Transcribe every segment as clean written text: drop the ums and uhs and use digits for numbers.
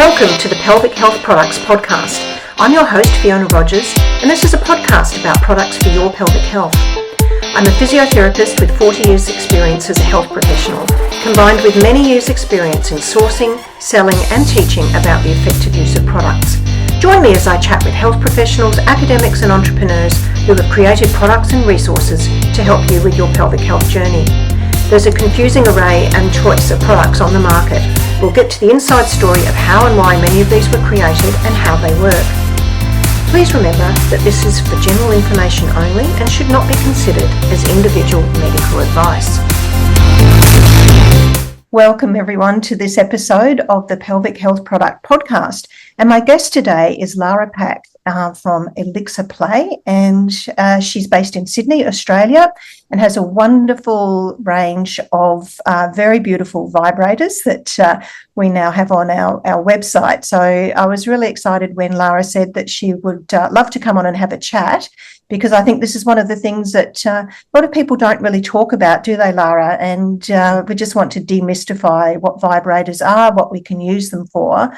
Welcome to the Pelvic Health Products Podcast. I'm your host, Fiona Rogers, and this is a podcast about products for your pelvic health. I'm a physiotherapist with 40 years experience as a health professional, combined with many years experience in sourcing, selling and teaching about the effective use of products. Join me as I chat with health professionals, academics and entrepreneurs who have created products and resources to help you with your pelvic health journey. There's a confusing array and choice of products on the market. We'll get to the inside story of how and why many of these were created and how they work. Please remember that this is for general information only and should not be considered as individual medical advice. Welcome everyone to this episode of the Pelvic Health Product Podcast. And my guest today is Lara Pack from Elixir, and she's based in Sydney, Australia, and has a wonderful range of very beautiful vibrators that we now have on our website. So I was really excited when Lara said that she would love to come on and have a chat, because I think this is one of the things that a lot of people don't really talk about, do they, Lara? And we just want to demystify what vibrators are, what we can use them for,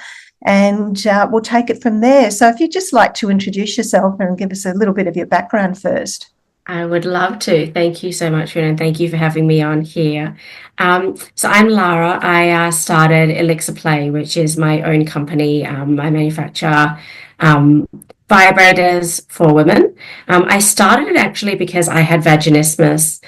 and we'll take it from there. So if you'd just like to introduce yourself and give us a little bit of your background first. I would love to. Thank you so much, Fiona, and thank you for having me on here. So I'm Lara. I started Elixir, which is my own company. I manufacture vibrators for women. I started it actually because I had vaginismus,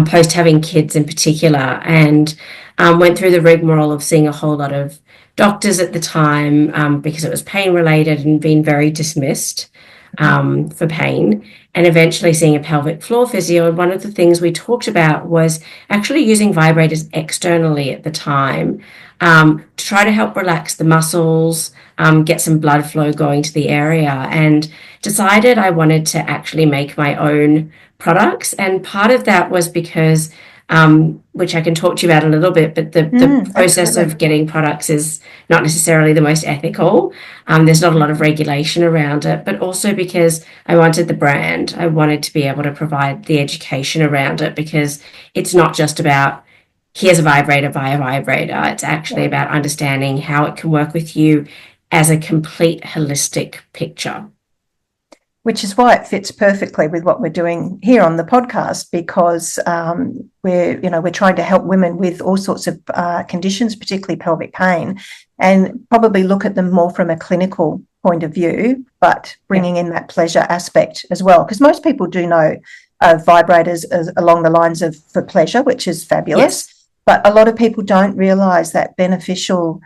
post having kids in particular, and went through the rigmarole of seeing a whole lot of doctors at the time because it was pain related and being very dismissed for pain, and eventually seeing a pelvic floor physio. And one of the things we talked about was actually using vibrators externally at the time to try to help relax the muscles, get some blood flow going to the area, and decided I wanted to actually make my own products. And part of that was because which I can talk to you about a little bit, but the process absolutely. Of getting products is not necessarily the most ethical. There's not a lot of regulation around it, but also because I wanted the brand. I wanted to be able to provide the education around it, because it's not just about here's a vibrator, buy a vibrator. It's actually about understanding how it can work with you as a complete holistic picture. Which is why it fits perfectly with what we're doing here on the podcast, because we're trying to help women with all sorts of conditions, particularly pelvic pain, and probably look at them more from a clinical point of view, but bringing in that pleasure aspect as well. Because most people do know vibrators along the lines of for pleasure, which is fabulous, but a lot of people don't realise that beneficial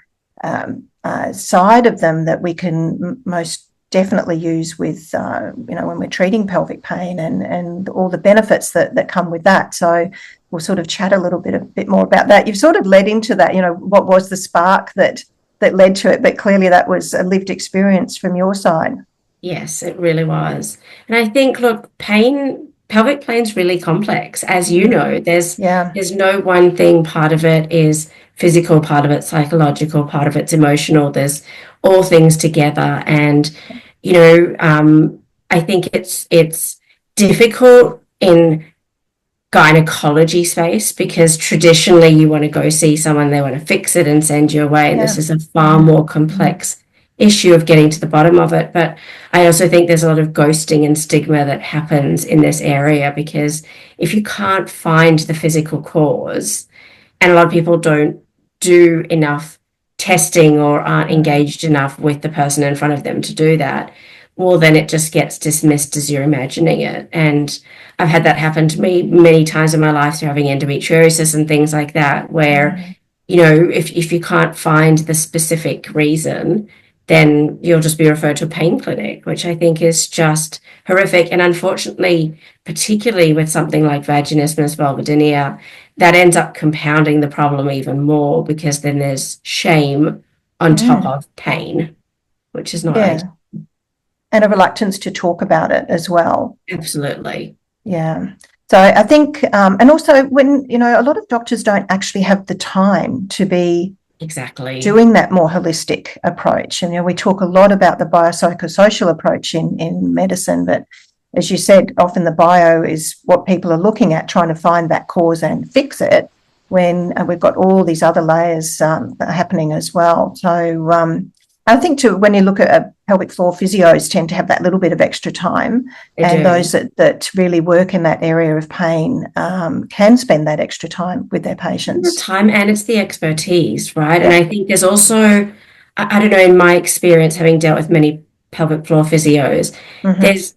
side of them that we can most definitely use with, when we're treating pelvic pain and all the benefits that come with that. So we'll sort of chat a bit more about that. You've sort of led into that, what was the spark that led to it, but clearly that was a lived experience from your side. Yes, it really was. And I think, look, pelvic pain's really complex. As you know, there's no one thing. Part of it is physical, part of it's psychological, part of it's emotional. There's all things together. And, I think it's difficult in gynecology space, because traditionally you want to go see someone, they want to fix it and send you away. And this is a far more complex issue of getting to the bottom of it. But I also think there's a lot of ghosting and stigma that happens in this area, because if you can't find the physical cause, and a lot of people don't do enough testing or aren't engaged enough with the person in front of them to do that, well, then it just gets dismissed as you're imagining it. And I've had that happen to me many times in my life through having endometriosis and things like that, where, if you can't find the specific reason, then you'll just be referred to a pain clinic, which I think is just horrific. And unfortunately, particularly with something like vaginismus, vulvodynia, that ends up compounding the problem even more, because then there's shame on top of pain, which is not ideal. And a reluctance to talk about it as well. Absolutely. Yeah. So I think, and also when, a lot of doctors don't actually have the time to be doing that more holistic approach. And, we talk a lot about the biopsychosocial approach in medicine, but as you said, often the bio is what people are looking at, trying to find that cause and fix it, when we've got all these other layers happening as well. So I think too, when you look at pelvic floor physios tend to have that little bit of extra time, and those that really work in that area of pain can spend that extra time with their patients. The time, and it's the expertise, right? And I think there's also, I don't know, in my experience, having dealt with many pelvic floor physios,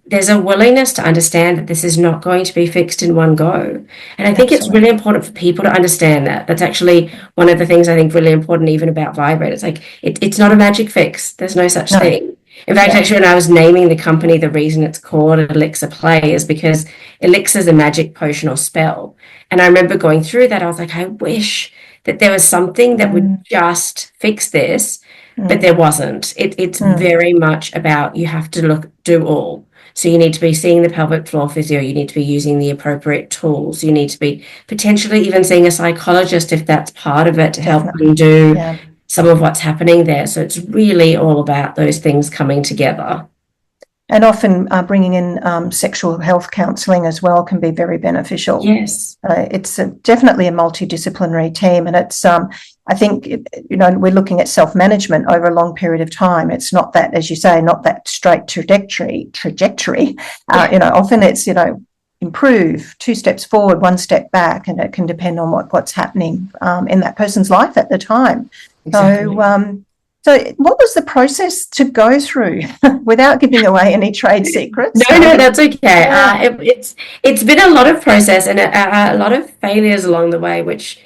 there's a willingness to understand that this is not going to be fixed in one go. And I think it's really important for people to understand that. That's actually one of the things I think really important even about vibrator. It's like, it's not a magic fix. There's no such thing. In fact, actually, when I was naming the company, the reason it's called Elixir Play is because Elixir is a magic potion or spell. And I remember going through that. I was like, I wish that there was something that would just fix this, but there wasn't. It's very much about, you have to do all. So you need to be seeing the pelvic floor physio, you need to be using the appropriate tools, you need to be potentially even seeing a psychologist if that's part of it to help undo some of what's happening there. So it's really all about those things coming together. And often bringing in sexual health counselling as well can be very beneficial. Yes. It's definitely a multidisciplinary team, and it's I think, we're looking at self-management over a long period of time. It's not that, as you say, not that straight trajectory. Often it's, improve, 2 steps forward, 1 step back, and it can depend on what's happening in that person's life at the time. Exactly. So what was the process to go through without giving away any trade secrets? No, that's okay. It's been a lot of process and a lot of failures along the way, which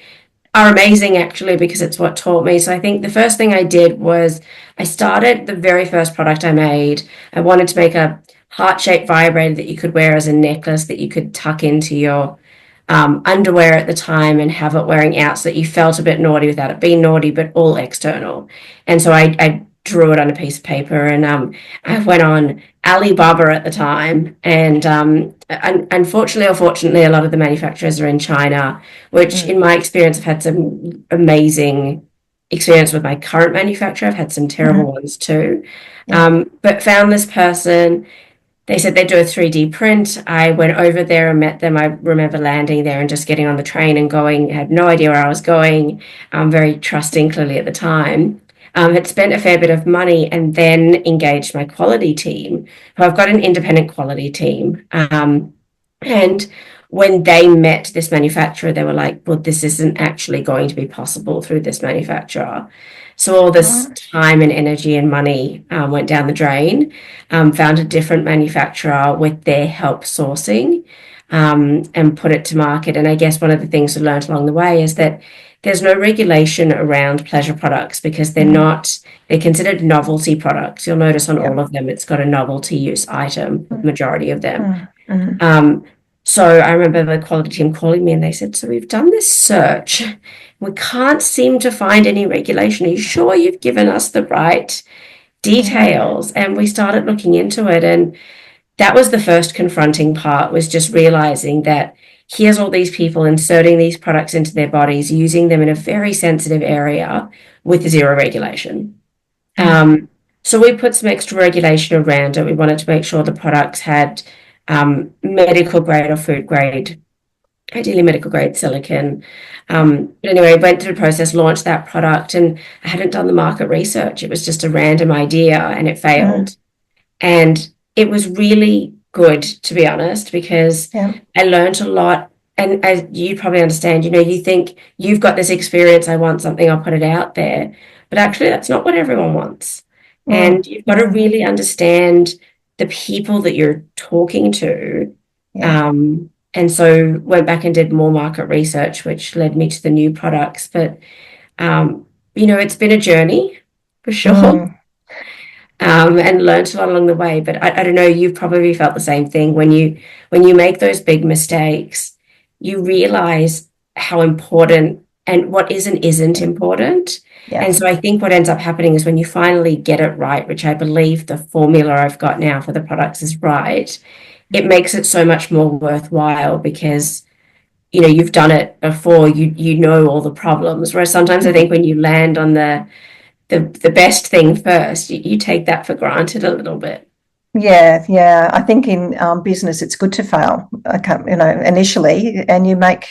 are amazing actually, because it's what taught me. So I think the first thing I did was I started the very first product I made. I wanted to make a heart-shaped vibrator that you could wear as a necklace that you could tuck into your underwear at the time and have it wearing out so that you felt a bit naughty without it being naughty, but all external. And so I drew it on a piece of paper, and I went on Alibaba at the time, and unfortunately or fortunately, a lot of the manufacturers are in China, which in my experience, I've had some amazing experience with my current manufacturer. I've had some terrible ones too, but found this person. They said they'd do a 3D print. I went over there and met them. I remember landing there and just getting on the train and going. I had no idea where I was going. Very trusting, clearly, at the time. Had spent a fair bit of money and then engaged my quality team, who I've got an independent quality team. And when they met this manufacturer, they were like, well, this isn't actually going to be possible through this manufacturer. So all this time and energy and money went down the drain. Found a different manufacturer with their help sourcing and put it to market. And I guess one of the things we learned along the way is that there's no regulation around pleasure products because they're considered novelty products. You'll notice on all of them, it's got a novelty use item, the majority of them. So I remember the quality team calling me and they said, so we've done this search. We can't seem to find any regulation. Are you sure you've given us the right details? And we started looking into it. And that was the first confronting part, was just realizing that here's all these people inserting these products into their bodies, using them in a very sensitive area with zero regulation. So we put some extra regulation around it. We wanted to make sure the products had medical grade or food grade, ideally medical grade silicone. But anyway, went through the process, launched that product, and I hadn't done the market research. It was just a random idea and it failed. And it was really good, to be honest, because I learned a lot. And as you probably understand, you think you've got this experience, I want something, I'll put it out there. But actually, that's not what everyone wants. And you've got to really understand the people that you're talking to. And so went back and did more market research, which led me to the new products. But, it's been a journey for sure. And learned a lot along the way. But I don't know, you've probably felt the same thing. When you make those big mistakes, you realize how important and what isn't important. And so I think what ends up happening is when you finally get it right, which I believe the formula I've got now for the products is right, it makes it so much more worthwhile because, you've done it before, you know all the problems. Whereas sometimes I think when you land on the best thing first, you take that for granted a little bit. Yeah. I think in business, it's good to fail, initially, and you make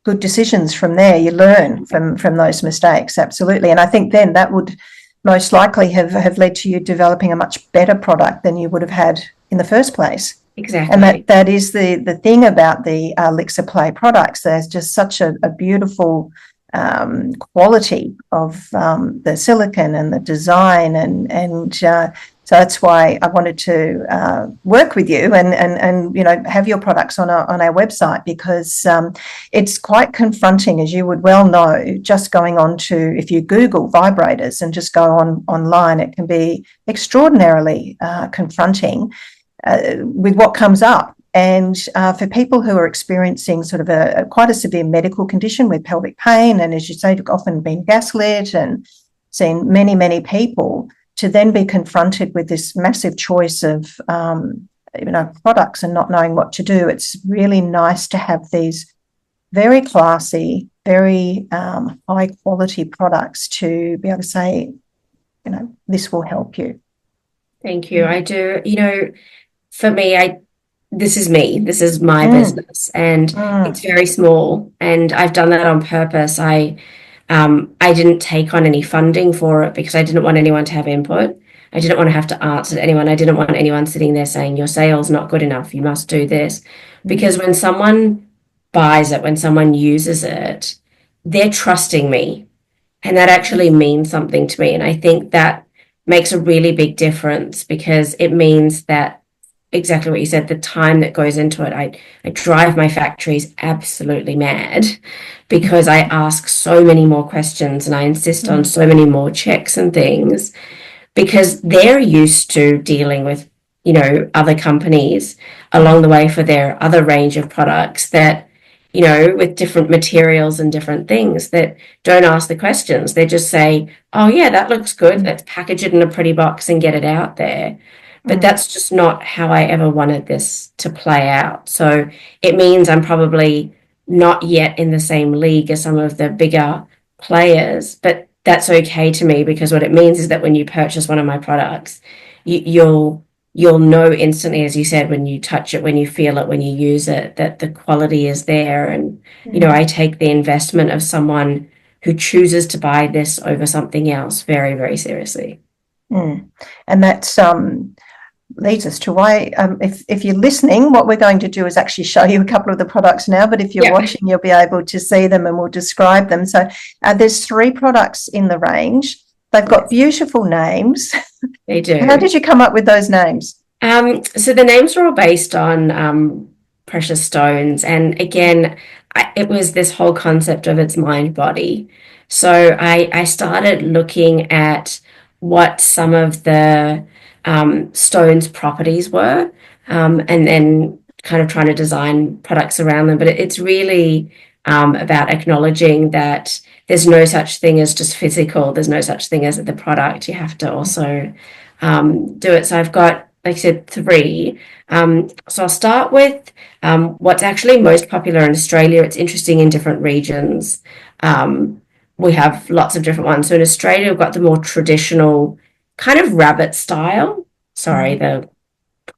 good decisions from there. You learn from those mistakes, absolutely. And I think then that would most likely have led to you developing a much better product than you would have had in the first place. Exactly. And that is the thing about the Elixir Play products. There's just such a beautiful quality of the silicone and the design, and so that's why I wanted to work with you and have your products on our website, because it's quite confronting, as you would well know. Just going on to, if you Google vibrators and just go online, it can be extraordinarily confronting with what comes up. And for people who are experiencing sort of quite a severe medical condition with pelvic pain, and as you say, you've often been gaslit and seen many, many people, to then be confronted with this massive choice of products and not knowing what to do, it's really nice to have these very classy, very high quality products to be able to say, this will help you. Thank you. I do. For me, this is me. This is my business, and it's very small. And I've done that on purpose. I didn't take on any funding for it because I didn't want anyone to have input. I didn't want to have to answer to anyone. I didn't want anyone sitting there saying, your sale's not good enough, you must do this. Because when someone buys it, when someone uses it, they're trusting me. And that actually means something to me. And I think that makes a really big difference, because it means that, exactly what you said, the time that goes into it, I drive my factories absolutely mad, because I ask so many more questions and I insist on so many more checks and things, because they're used to dealing with, other companies along the way for their other range of products that, with different materials and different things, that don't ask the questions. They just say, oh yeah, that looks good. Let's package it in a pretty box and get it out there. But that's just not how I ever wanted this to play out. So it means I'm probably not yet in the same league as some of the bigger players, but that's okay to me, because what it means is that when you purchase one of my products, you'll know instantly, as you said, when you touch it, when you feel it, when you use it, that the quality is there. And, I take the investment of someone who chooses to buy this over something else very, very seriously. And that's leads us to why, if you're listening, what we're going to do is actually show you a couple of the products now, but if you're watching, you'll be able to see them and we'll describe them. So there's 3 products in the range. They've got beautiful names. They do. How did you come up with those names? So the names are all based on precious stones. And again, it was this whole concept of it's mind body. So I started looking at what some of the stones' properties were, and then kind of trying to design products around them. But it's really about acknowledging that there's no such thing as just physical. There's no such thing as the product. You have to also do it. So I've got, like I said, 3. So I'll start with what's actually most popular in Australia. It's interesting in different regions. We have lots of different ones. So in Australia, we've got the more traditional kind of rabbit style. Sorry,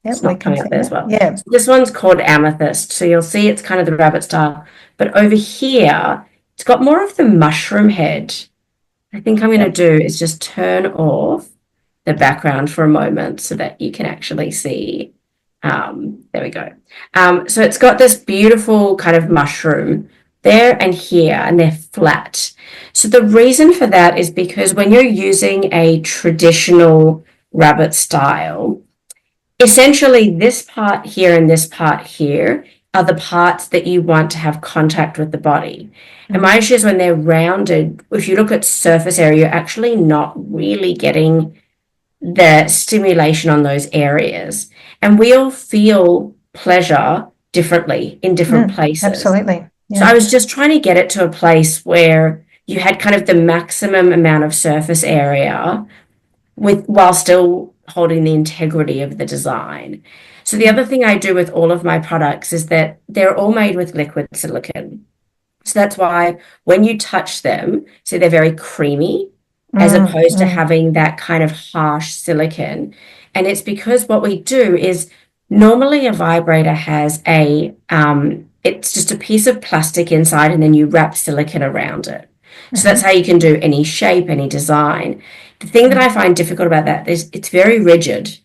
it's not coming up there as well. Yeah. So this one's called Amethyst. So you'll see it's kind of the rabbit style. But over here, it's got more of the mushroom head. I think I'm going to do is just turn off the background for a moment so that you can actually see. There we go. So it's got this beautiful kind of mushroom there and here, and they're flat. So the reason for that is because when you're using a traditional rabbit style, essentially this part here and this part here are the parts that you want to have contact with the body. And my issue is when they're rounded, if you look at surface area, you're actually not really getting the stimulation on those areas. And we all feel pleasure differently in different places. Absolutely. Yeah. So I was just trying to get it to a place where you had kind of the maximum amount of surface area while still holding the integrity of the design. So the other thing I do with all of my products is that they're all made with liquid silicone. So that's why when you touch them, so they're very creamy, as opposed to having that kind of harsh silicone. And it's because what we do is normally a vibrator has it's just a piece of plastic inside, and then you wrap silicone around it. So that's how you can do any shape, any design. The thing that I find difficult about that is it's very rigid.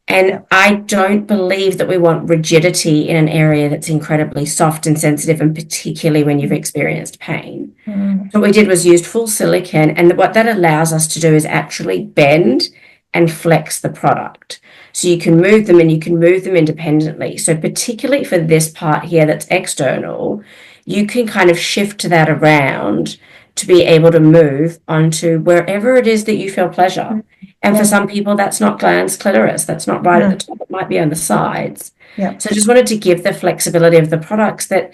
And I don't believe that we want rigidity in an area that's incredibly soft and sensitive, and particularly when you've experienced pain. So what we did was used full silicone, and what that allows us to do is actually bend and flex the product. So you can move them, and you can move them independently. So particularly for this part here that's external, you can kind of shift that around to be able to move onto wherever it is that you feel pleasure. And for some people, that's not glans clitoris. That's not right at the top. It might be on the sides. So I just wanted to give the flexibility of the products that,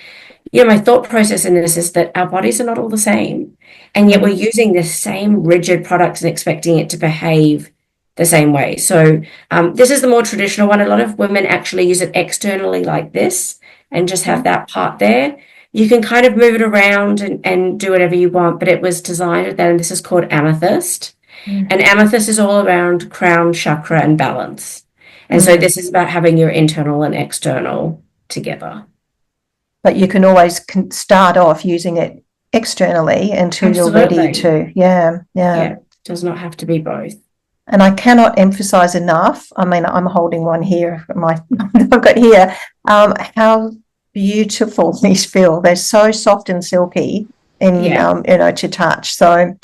my thought process in this is that our bodies are not all the same. And yet we're using the same rigid products and expecting it to behave the same way. So this is the more traditional one. A lot of women actually use it externally like this and just have that part there. You can kind of move it around and do whatever you want, but it was designed with that, and this is called Amethyst. And Amethyst is all around crown chakra and balance. And so this is about having your internal and external together. But you can always start off using it externally until you're ready to. It does not have to be both. And I cannot emphasize enough. I mean, I'm holding one here. I've got here. How beautiful these feel. They're so soft and silky to touch. So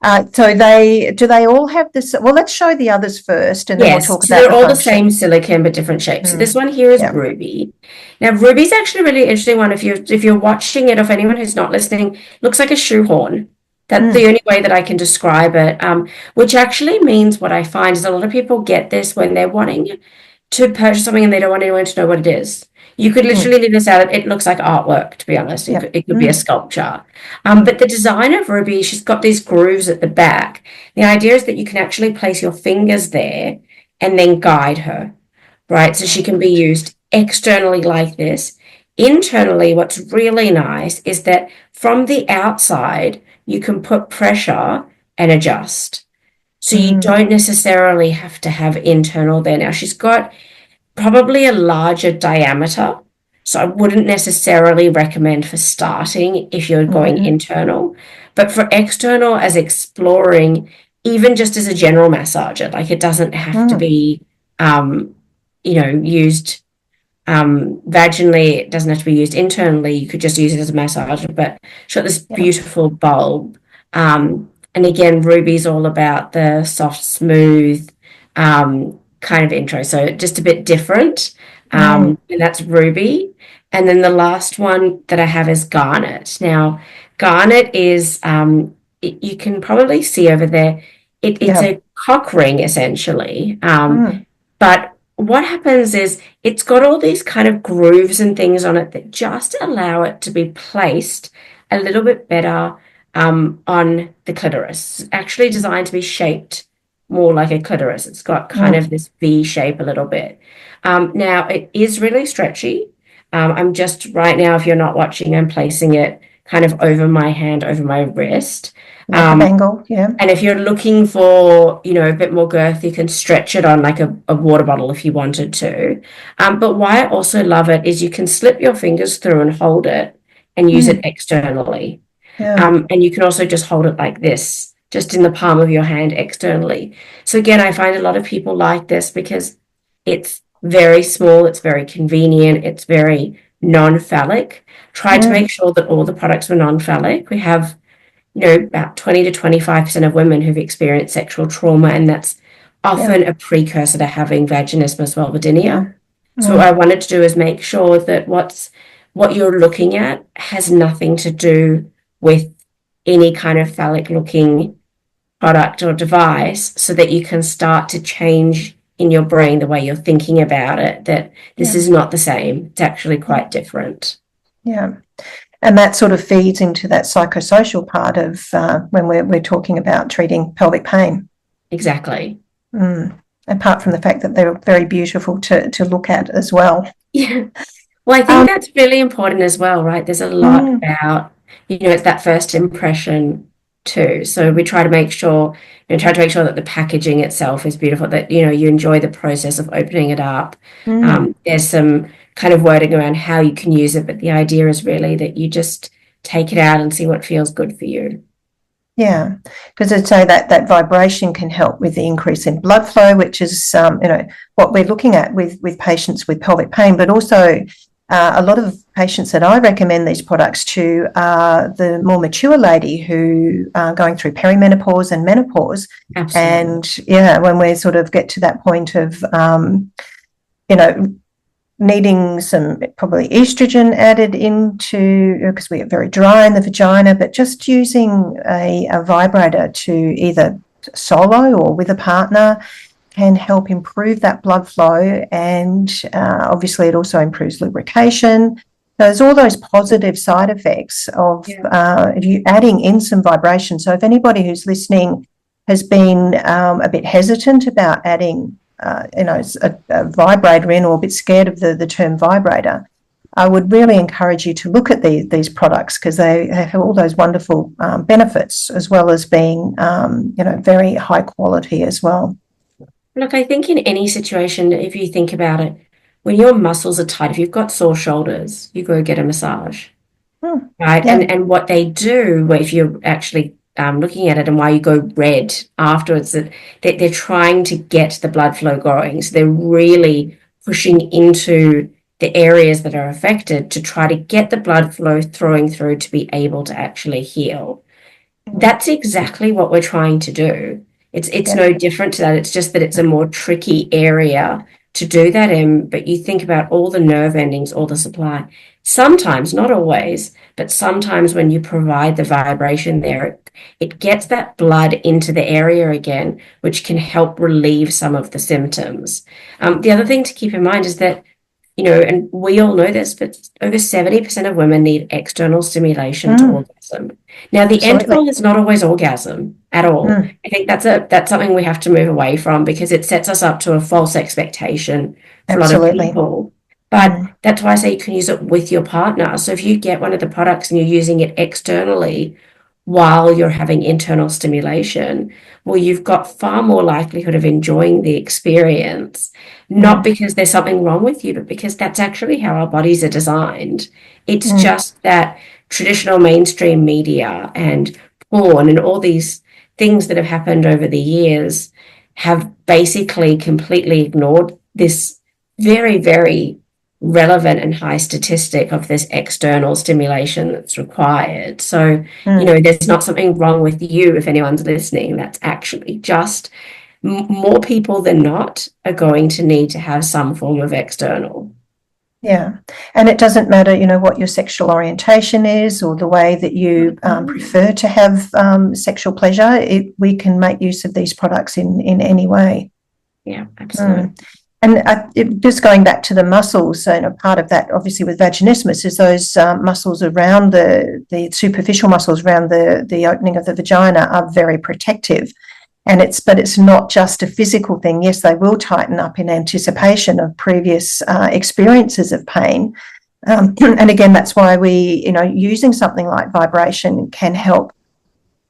do they all have this? Well, let's show the others first, and then we'll talk about. They're all the same silicone but different shapes. So this one here is Ruby. Now, Ruby's actually a really interesting one. If you're watching it, or if anyone who's not listening, looks like a shoehorn. That's the only way that I can describe it. Which actually means, what I find is a lot of people get this when they're wanting to purchase something and they don't want anyone to know what it is. You could literally leave this out. It looks like artwork, to be honest. It could be a sculpture. But the design of Ruby, she's got these grooves at the back. The idea is that you can actually place your fingers there and then guide her, right? So she can be used externally like this. Internally, what's really nice is that from the outside, you can put pressure and adjust. So you don't necessarily have to have internal there. Now, she's got probably a larger diameter, so I wouldn't necessarily recommend for starting if you're going internal, but for external, as exploring, even just as a general massager, like it doesn't have to be used vaginally. It doesn't have to be used internally. You could just use it as a massager, but she's got this beautiful bulb, and again, Ruby's all about the soft, smooth kind of intro, so just a bit different. And that's Ruby. And then the last one that I have is Garnet. Now, Garnet is you can probably see over there, it's a cock ring essentially. But what happens is it's got all these kind of grooves and things on it that just allow it to be placed a little bit better on the clitoris. It's actually designed to be shaped more like a clitoris. It's got kind of this V shape a little bit. Now, it is really stretchy. I'm just right now, if you're not watching, I'm placing it kind of over my hand, over my wrist. Angle, And if you're looking for, a bit more girth, you can stretch it on like a water bottle if you wanted to. But why I also love it is you can slip your fingers through and hold it and use it externally. And you can also just hold it like this, just in the palm of your hand externally. So again, I find a lot of people like this because it's very small, it's very convenient, it's very non-phallic. Tried to make sure that all the products were non-phallic. We have, about 20 to 25% of women who've experienced sexual trauma, and that's often a precursor to having vaginismus, vulvodynia. So what I wanted to do is make sure that what you're looking at has nothing to do with any kind of phallic looking product or device, so that you can start to change in your brain the way you're thinking about it, that this is not the same. It's actually quite different. And that sort of feeds into that psychosocial part of when we're talking about treating pelvic pain. Exactly. Apart from the fact that they're very beautiful to look at as well. Yeah. Well, I think that's really important as well, right? There's a lot about, it's that first impression too. So we try to make sure, that the packaging itself is beautiful, that, you enjoy the process of opening it up. There's some kind of wording around how you can use it, but the idea is really that you just take it out and see what feels good for you. Yeah, because I'd say that vibration can help with the increase in blood flow, which is what we're looking at with patients with pelvic pain, but also a lot of patients that I recommend these products to are the more mature lady who are going through perimenopause and menopause. Absolutely. And when we sort of get to that point of needing some probably estrogen added into, because we get very dry in the vagina, but just using a vibrator to either solo or with a partner can help improve that blood flow. And obviously it also improves lubrication. There's all those positive side effects of if you adding in some vibration. So if anybody who's listening has been a bit hesitant about adding a vibrator in, or a bit scared of the term vibrator, I would really encourage you to look at these products, because they have all those wonderful benefits, as well as being very high quality as well. Look, I think in any situation, if you think about it, when your muscles are tight, if you've got sore shoulders, you go get a massage, right? Yeah. And what they do, if you're actually looking at it, and why you go red afterwards, that they're trying to get the blood flow going. So they're really pushing into the areas that are affected to try to get the blood flow throwing through to be able to actually heal. That's exactly what we're trying to do. It's no different to that. It's just that it's a more tricky area to do that in, but you think about all the nerve endings, all the supply. Sometimes, not always, but sometimes when you provide the vibration there, it gets that blood into the area again, which can help relieve some of the symptoms. The other thing to keep in mind is that, and we all know this, but over 70% of women need external stimulation to orgasm. Now, the end goal is not always orgasm at all. I think that's something we have to move away from, because it sets us up to a false expectation for a lot of people. But that's why I say you can use it with your partner. So if you get one of the products and you're using it externally while you're having internal stimulation, well, you've got far more likelihood of enjoying the experience, not because there's something wrong with you, but because that's actually how our bodies are designed. It's just that traditional mainstream media and porn and all these things that have happened over the years have basically completely ignored this very, very relevant and high statistic of this external stimulation that's required. So, there's not something wrong with you if anyone's listening. That's actually just more people than not are going to need to have some form of external. Yeah. And it doesn't matter, what your sexual orientation is, or the way that you prefer to have sexual pleasure. We can make use of these products in any way. Yeah, absolutely. And just going back to the muscles, so part of that, obviously, with vaginismus is those muscles around the superficial muscles around the opening of the vagina are very protective. But it's not just a physical thing. Yes, they will tighten up in anticipation of previous experiences of pain. And again, that's why using something like vibration can help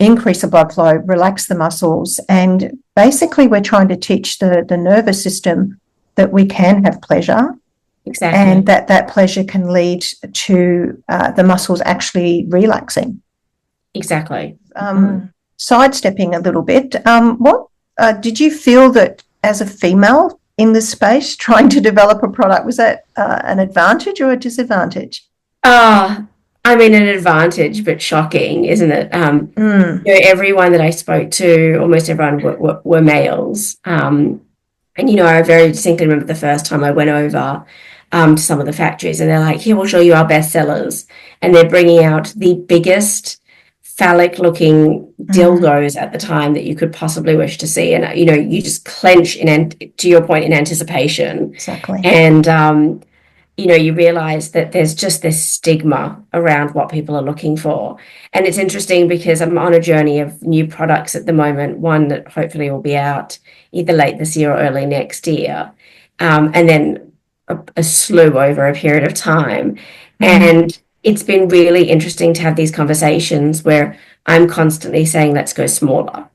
increase the blood flow, relax the muscles. And basically, we're trying to teach the nervous system that we can have pleasure. Exactly. And that pleasure can lead to the muscles actually relaxing. Exactly. Sidestepping a little bit, what did you feel that as a female in this space trying to develop a product, was that an advantage or a disadvantage? An advantage, but shocking, isn't it? Everyone that I spoke to, almost everyone were males. And I very distinctly remember the first time I went over to some of the factories, and they're like, here, we'll show you our best sellers. And they're bringing out the biggest phallic-looking dildos at the time that you could possibly wish to see. And, you just clench, to your point, in anticipation. Exactly. And, you realize that there's just this stigma around what people are looking for. And it's interesting because I'm on a journey of new products at the moment, one that hopefully will be out either late this year or early next year, and then a slew over a period of time. And it's been really interesting to have these conversations where I'm constantly saying, let's go smaller.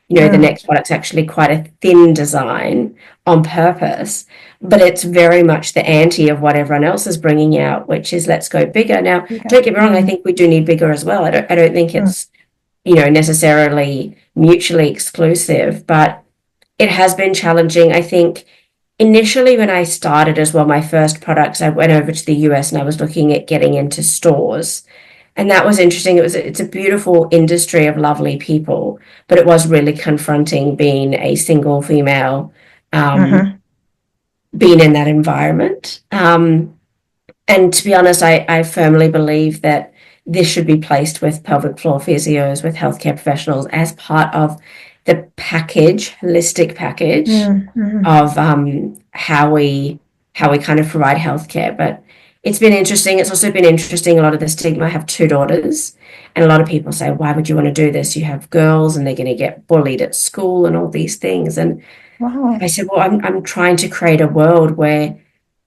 The next product's actually quite a thin design on purpose, but it's very much the anti of what everyone else is bringing out, which is let's go bigger. Now, don't get me wrong, I think we do need bigger as well. I don't think it's necessarily mutually exclusive, but it has been challenging. I think initially when I started as well, my first products, I went over to the US and I was looking at getting into stores. And that was interesting. It's a beautiful industry of lovely people, but it was really confronting being a single female, being in that environment. And to be honest, I firmly believe that this should be placed with pelvic floor physios, with healthcare professionals as part of the package, holistic package of how we kind of provide healthcare. But it's been interesting. It's also been interesting, a lot of the stigma. I have 2 daughters, and a lot of people say, why would you want to do this? You have girls and they're going to get bullied at school and all these things. And I said, well, I'm trying to create a world where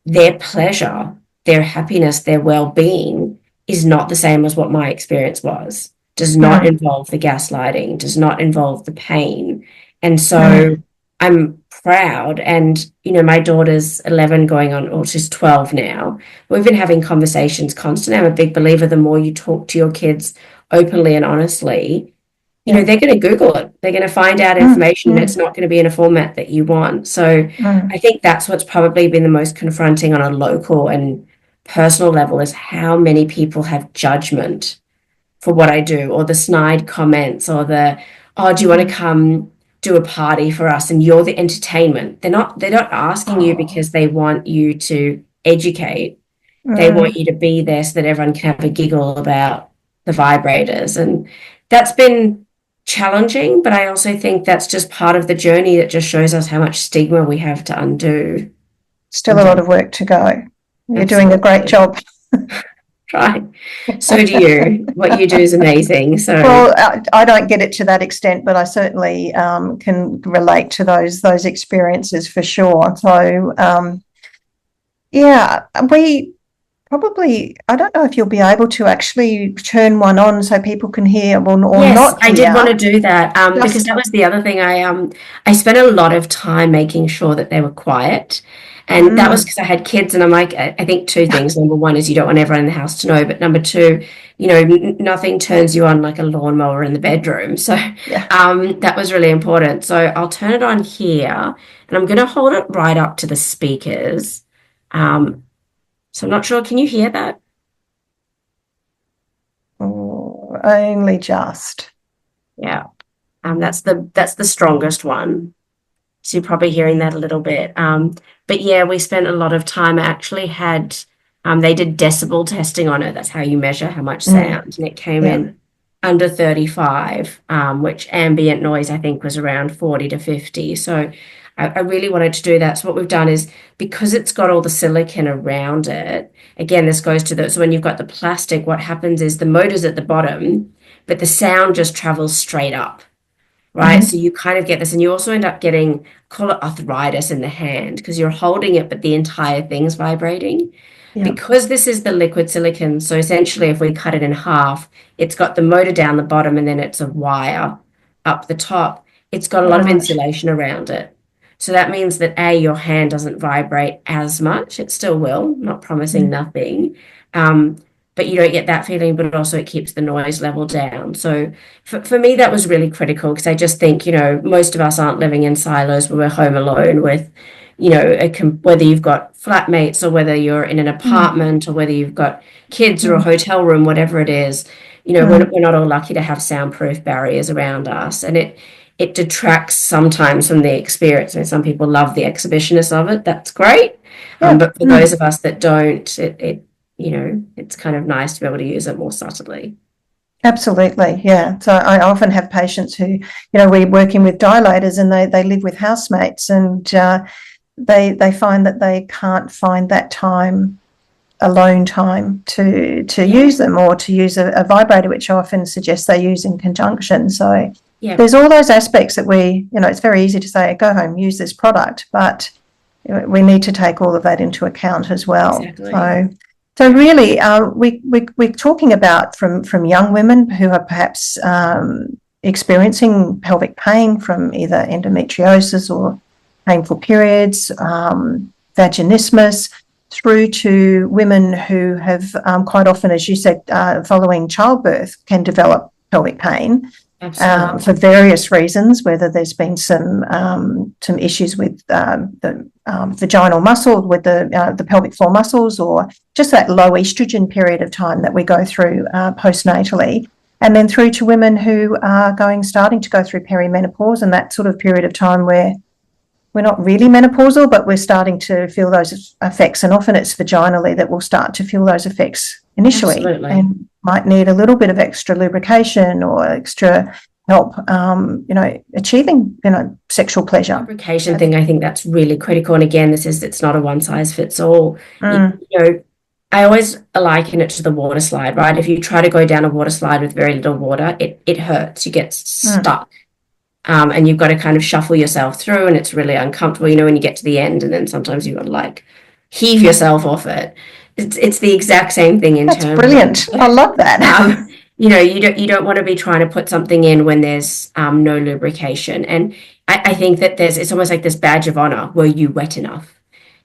their pleasure, their happiness, their well-being is not the same as what my experience was, does not involve the gaslighting, does not involve the pain. And so I'm proud. And, my daughter's 11 going on, or she's 12 now. We've been having conversations constantly. I'm a big believer, the more you talk to your kids openly and honestly, they're going to Google it. They're going to find out information. It's not going to be in a format that you want. So I think that's what's probably been the most confronting on a local and personal level, is how many people have judgment for what I do, or the snide comments, or the, oh, do you want to come do a party for us and you're the entertainment? They're not asking you because they want you to educate. They want you to be there so that everyone can have a giggle about the vibrators. And that's been challenging, but I also think that's just part of the journey that just shows us how much stigma we have to undo. Still a lot of work to go. You're doing a great job. Right. So do you. What you do is amazing. So, well, I don't get it to that extent, but I certainly can relate to those experiences for sure. So, we probably, I don't know if you'll be able to actually turn one on so people can hear or yes, not hear. I did want to do that because that was the other thing. I spent a lot of time making sure that they were quiet. And that was because I had kids, and I'm like, I think 2 things. Number one is you don't want everyone in the house to know. But number 2, nothing turns you on like a lawnmower in the bedroom. So that was really important. So I'll turn it on here, and I'm going to hold it right up to the speakers. So I'm not sure. Can you hear that? Oh, only just. Yeah. That's the strongest one. So you're probably hearing that a little bit. But yeah, we spent a lot of time. I actually had, they did decibel testing on it. That's how you measure how much sound. And it came in under 35, which ambient noise, I think, was around 40 to 50. So I really wanted to do that. So what we've done is, because it's got all the silicon around it, again, this goes to so when you've got the plastic, what happens is the motor's at the bottom, but the sound just travels straight up. Right. So you kind of get this, and you also end up getting, call it arthritis in the hand, because you're holding it, but the entire thing's vibrating. Because this is the liquid silicon. So essentially, if we cut it in half, it's got the motor down the bottom, and then it's a wire up the top. It's got a lot of insulation around it. So that means that your hand doesn't vibrate as much. It still will, not promising nothing. But you don't get that feeling, but also it keeps the noise level down. So for me, that was really critical, because I just think, most of us aren't living in silos where we're home alone with, whether you've got flatmates or whether you're in an apartment or whether you've got kids or a hotel room, whatever it is, we're not all lucky to have soundproof barriers around us. And it detracts sometimes from the experience. I mean, some people love the exhibitionist of it. That's great. But for those of us that don't, it's kind of nice to be able to use it more subtly. Absolutely, yeah. So I often have patients who, we're working with dilators, and they live with housemates, and they find that they can't find that time, alone time, to use them, or to use a vibrator, which I often suggest they use in conjunction. So there's all those aspects that it's very easy to say, go home, use this product, but we need to take all of that into account as well. Exactly. So really, we're talking about from young women who are perhaps experiencing pelvic pain from either endometriosis or painful periods, vaginismus, through to women who have quite often, as you said, following childbirth, can develop pelvic pain. Absolutely. for various reasons, whether there's been some issues with the vaginal muscle, with the pelvic floor muscles, or just that low estrogen period of time that we go through postnatally, and then through to women who are starting to go through perimenopause, and that sort of period of time where we're not really menopausal, but we're starting to feel those effects, and often it's vaginally that we'll start to feel those effects initially. Absolutely. And might need a little bit of extra lubrication or extra help, achieving, sexual pleasure. Lubrication thing, I think that's really critical. And again, it's not a one size fits all. I always liken it to the water slide, right? If you try to go down a water slide with very little water, it hurts. You get stuck. And you've got to kind of shuffle yourself through, and it's really uncomfortable, when you get to the end, and then sometimes you've got to heave yourself off it. It's the exact same thing in terms. That's brilliant. I love that. You don't want to be trying to put something in when there's no lubrication. And I think that it's almost like this badge of honor. Were you wet enough?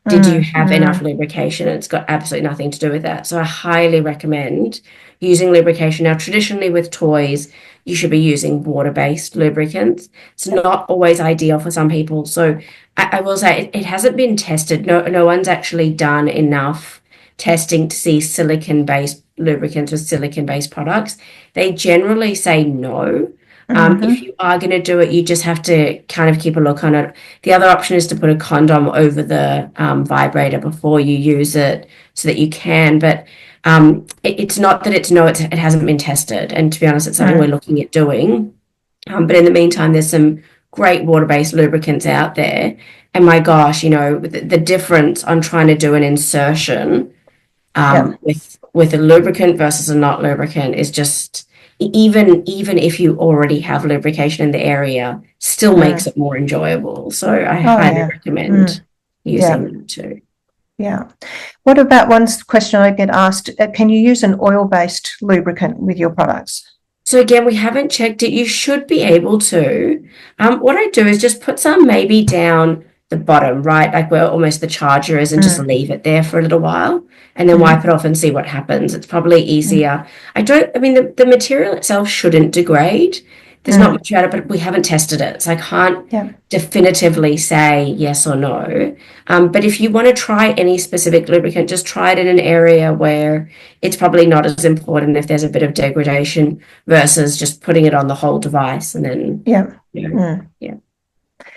Did you have enough lubrication? And it's got absolutely nothing to do with that. So I highly recommend using lubrication. Now, traditionally with toys, you should be using water-based lubricants. It's not always ideal for some people. So I will say it hasn't been tested. No one's actually done enough testing to see silicon-based lubricants with silicon-based products. They generally say no. If you are going to do it, you just have to kind of keep a look on it. The other option is to put a condom over the vibrator before you use it so that you can. But it's not that it hasn't been tested. And to be honest, it's something we're looking at doing. But in the meantime, there's some great water-based lubricants out there. And my gosh, the difference on trying to do an insertion with a lubricant versus a not lubricant is just, even if you already have lubrication in the area, still makes it more enjoyable. So I highly recommend using them too. Yeah. What about one question I get asked, can you use an oil-based lubricant with your products? So again, we haven't checked it. You should be able to. What I do is just put some maybe down the bottom, right? Like where almost the charger is, and just leave it there for a little while and then wipe it off and see what happens. It's probably easier. The material itself shouldn't degrade. There's not much about it, but we haven't tested it. So I can't definitively say yes or no. But if you want to try any specific lubricant, just try it in an area where it's probably not as important if there's a bit of degradation versus just putting it on the whole device and then,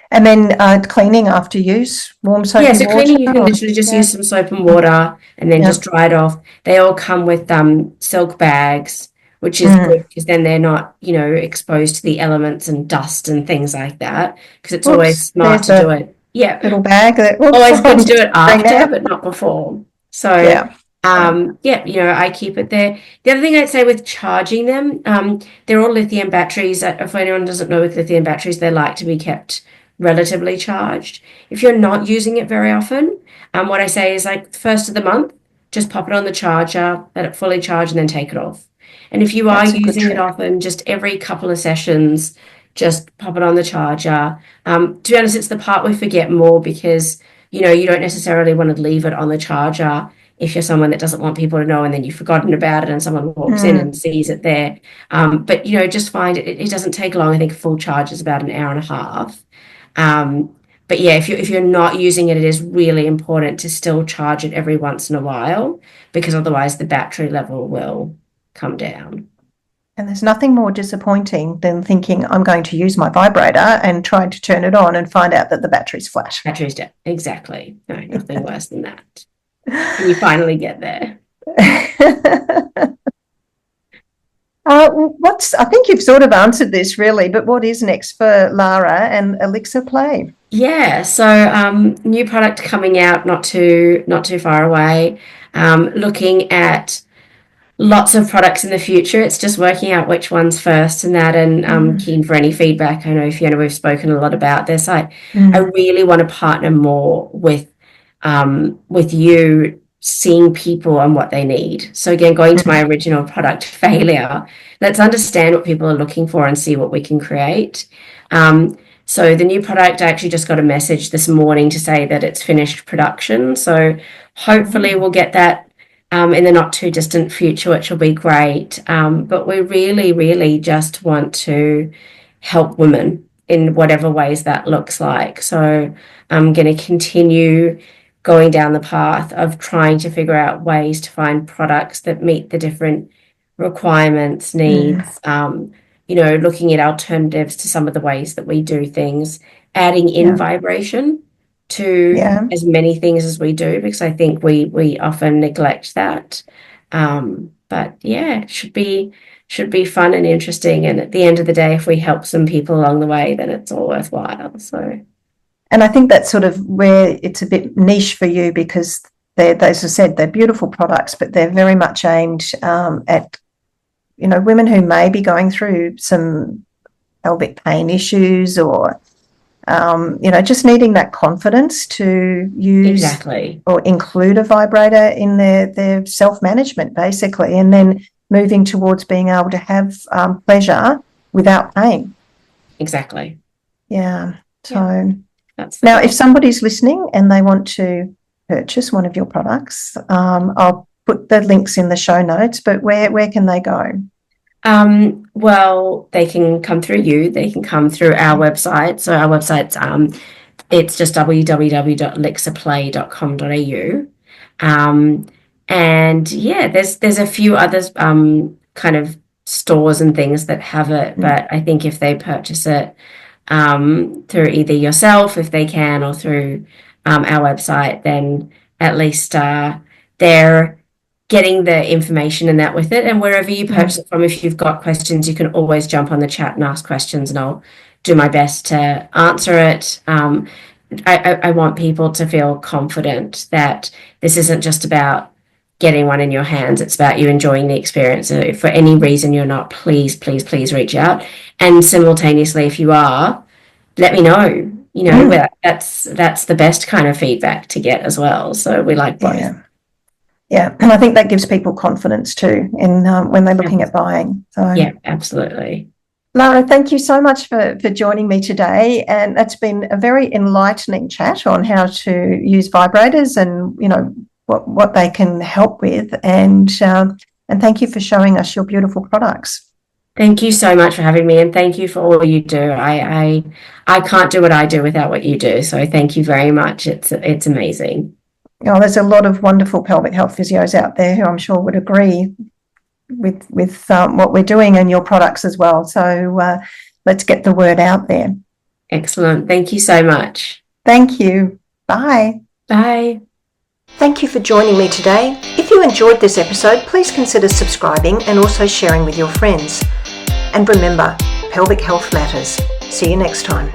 And then cleaning after use, warm soap and water? Yeah, so cleaning, you can literally just use some soap and water and then just dry it off. They all come with silk bags, which is good because then they're not, exposed to the elements and dust and things like that, because it's always smart to do it. Yeah. Little bag. Always good to do it after, but not before. So, I keep it there. The other thing I'd say with charging them, they're all lithium batteries. If anyone doesn't know, with lithium batteries, they like to be kept relatively charged. If you're not using it very often, what I say is the first of the month, just pop it on the charger, let it fully charge, and then take it off. And if you are using it often, just every couple of sessions, just pop it on the charger. To be honest, it's the part we forget more because, you don't necessarily want to leave it on the charger if you're someone that doesn't want people to know and then you've forgotten about it and someone walks in and sees it there. But, just find it doesn't take long. I think a full charge is about an hour and a half. But yeah, if you're not using it, it is really important to still charge it every once in a while, because otherwise the battery level will come down. And there's nothing more disappointing than thinking I'm going to use my vibrator and trying to turn it on and find out that the battery's flat. Battery's dead. Exactly. No, nothing worse than that. And you finally get there. I think you've sort of answered this really, but what is next for Lara and Elixir Play? Yeah, so new product coming out not too far away. Looking at lots of products in the future. It's just working out which ones first and that, and I'm keen for any feedback. I know, Fiona, we've spoken a lot about this. I really want to partner more with you, seeing people and what they need. So again, going to my original product failure, let's understand what people are looking for and see what we can create. So the new product, I actually just got a message this morning to say that it's finished production. So hopefully we'll get that in the not too distant future, which will be great. But we really, really just want to help women in whatever ways that looks like. So I'm going to continue going down the path of trying to figure out ways to find products that meet the different requirements, needs, looking at alternatives to some of the ways that we do things, adding in vibration to as many things as we do, because I think we often neglect that. But yeah, it should be fun and interesting. And at the end of the day, if we help some people along the way, then it's all worthwhile. So, and I think that's sort of where it's a bit niche for you, because they're, as I said, they're beautiful products, but they're very much aimed at, women who may be going through some pelvic pain issues, or just needing that confidence to use or include a vibrator in their self-management, basically, and then moving towards being able to have pleasure without pain. Exactly. Yeah. So now, if somebody's listening and they want to purchase one of your products, I'll put the links in the show notes, but where can they go? Well, they can come through you. They can come through our website. So our website's it's just www.elixirplay.com.au. And yeah, there's a few others kind of stores and things that have it, but I think if they purchase it through either yourself, if they can, or through our website, then at least they're getting the information and that with it. And wherever you purchase it from, if you've got questions, you can always jump on the chat and ask questions, and I'll do my best to answer it. I want people to feel confident that this isn't just about getting one in your hands. It's about you enjoying the experience. So if for any reason you're not, please, please, please reach out. And simultaneously, if you are, let me know. That's the best kind of feedback to get as well. So we like both. Yeah, and I think that gives people confidence too in when they're looking at buying. So yeah, absolutely. Lara, thank you so much for joining me today, and that's been a very enlightening chat on how to use vibrators and what they can help with, and thank you for showing us your beautiful products. Thank you so much for having me, and thank you for all you do. I can't do what I do without what you do, so thank you very much. It's amazing. There's a lot of wonderful pelvic health physios out there who I'm sure would agree with what we're doing and your products as well. So let's get the word out there. Excellent. Thank you so much. Thank you. Bye. Bye. Thank you for joining me today. If you enjoyed this episode, please consider subscribing and also sharing with your friends. And remember, pelvic health matters. See you next time.